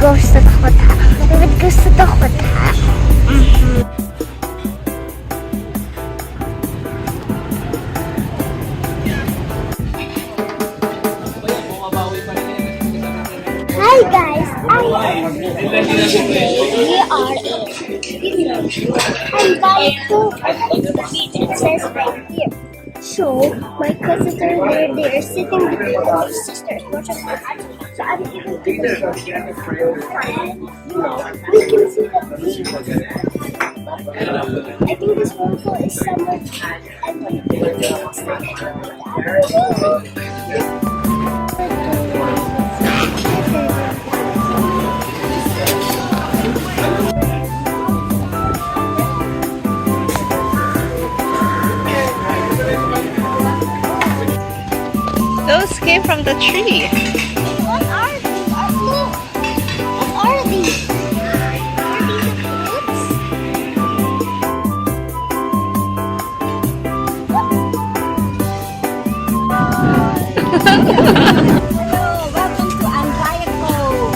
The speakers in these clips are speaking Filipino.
goes to the hotel. If it goes to the hotel. Hi guys, we are I'm going to the beach. It says right here. So my cousins are there. They are sitting between my sisters. So I'm giving to them. We can see the beach. I think this waterfall is somewhere and we Those came from the tree. What are these? Look! What are these? Are these fruits? Hello, welcome to Anvaya Cove.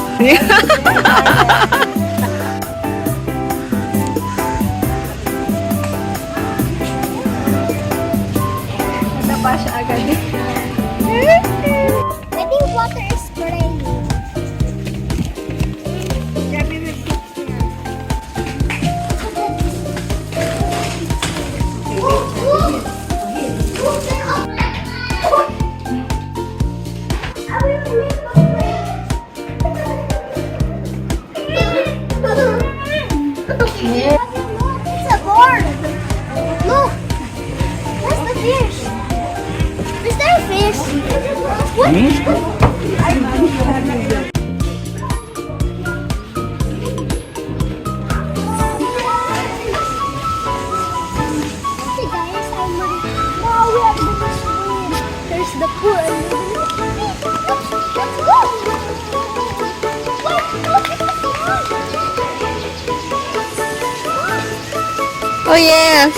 Nadapa siya agad. I think water is spraying. It's a board. Look, where's the fish? Is there a fish? What? Hey guys, I'm ready. Now we are going to swim. There's the pool. Let's go. Oh yes.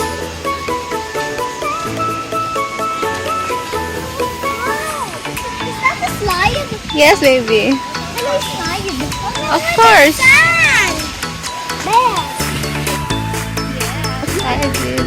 Is that a slide? Yes, baby. Can I slide? Of course. Sand. There. I did.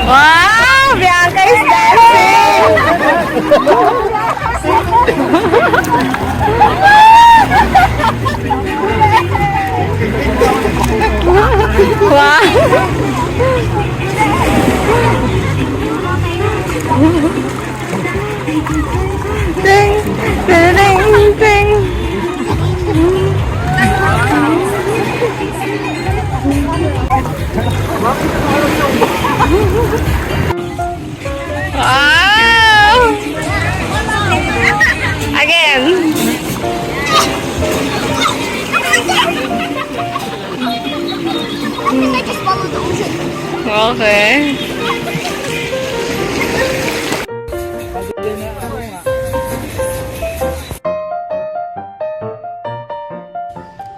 Wow, Bianca is dancing. Ding, ding, ding, ding. Wow! Again. Okay.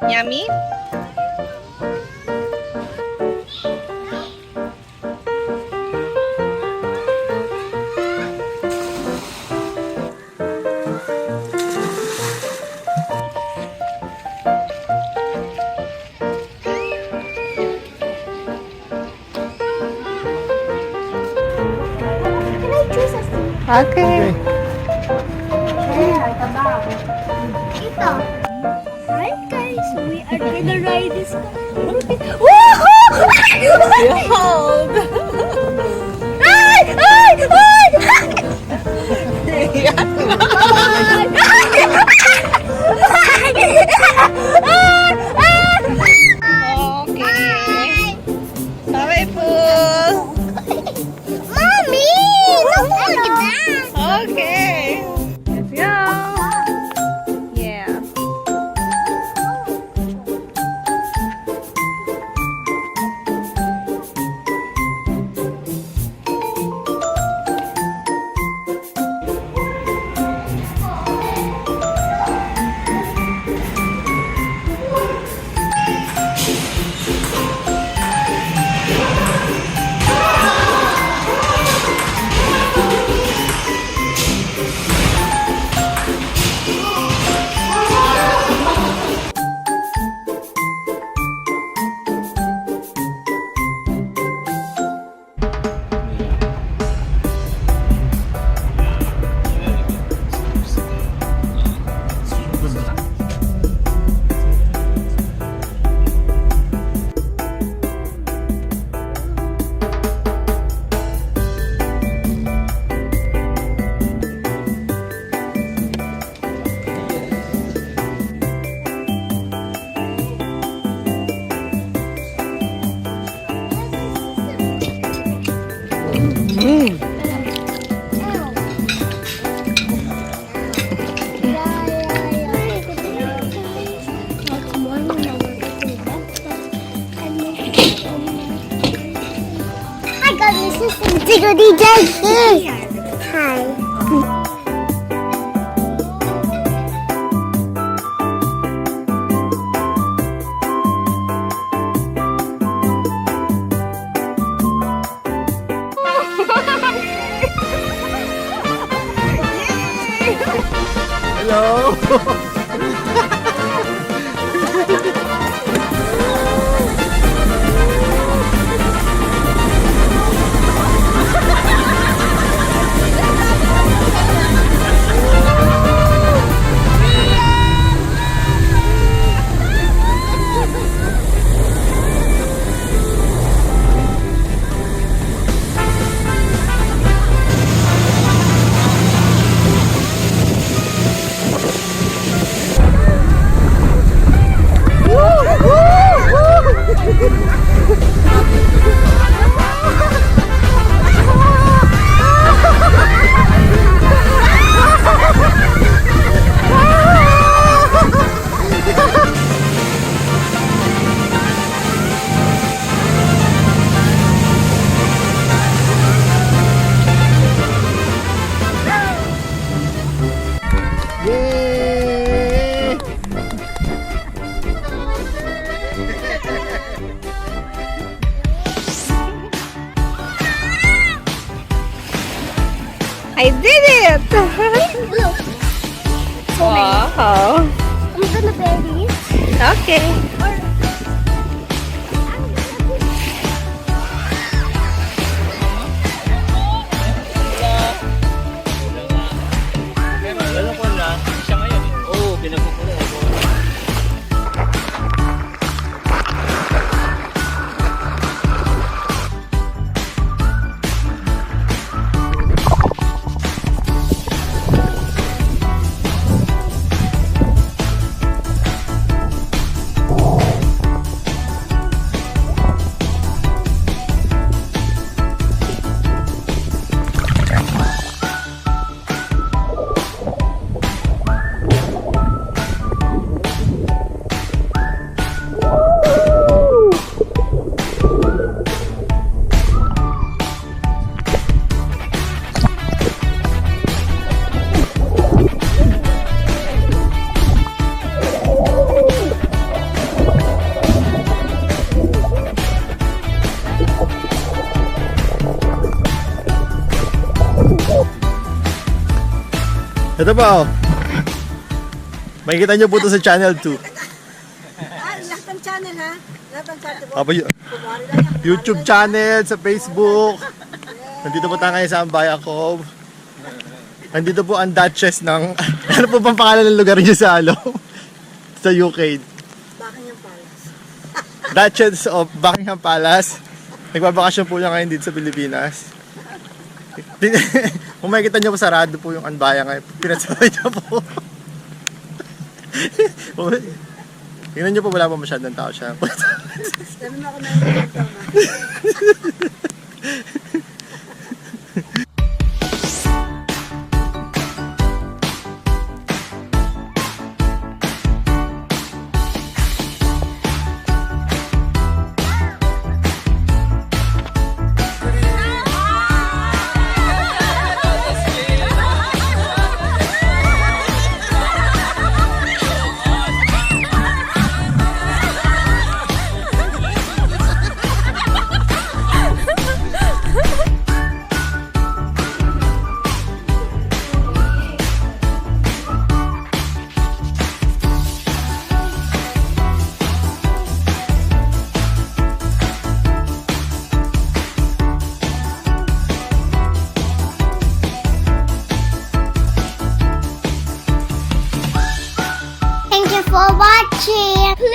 Yummy? Can I choose a seat? Okay. Ito. Alright guys, we are gonna ride this car. Woohoo! Hold. Ay! Ay! Ay! Okay. Sorry, Pool. Mommy! Don't look at that! Okay. Let's go. Yeah. Hi guys, this is Digger DJ. Hi. I did it! Wow. I'm gonna bury it. Okay. Alam ko na, siya ngayon eh. Oo, pinagkukulo. Ito pa oh. Makikita nyo po ito sa channel 2. Lahat ng channel ha? Lahat ng channel. Apo, YouTube channel, sa Facebook. Nandito po tayo ngayon sa Anvaya, Cove. Nandito po ang Duchess ng... Ano po bang pangalan ng lugar niyo sa sa UK? Buckingham Palace. Duchess of Buckingham Palace. Nagbabakasyon po niya ngayon dito sa Pilipinas. Kung makikita niyo po sarado po yung Anvaya ngayon. Pinasabay niya po. Tingnan niyo po, wala pa masyadong tao siya. Sabi mo ako na yung tama. Thank you for watching.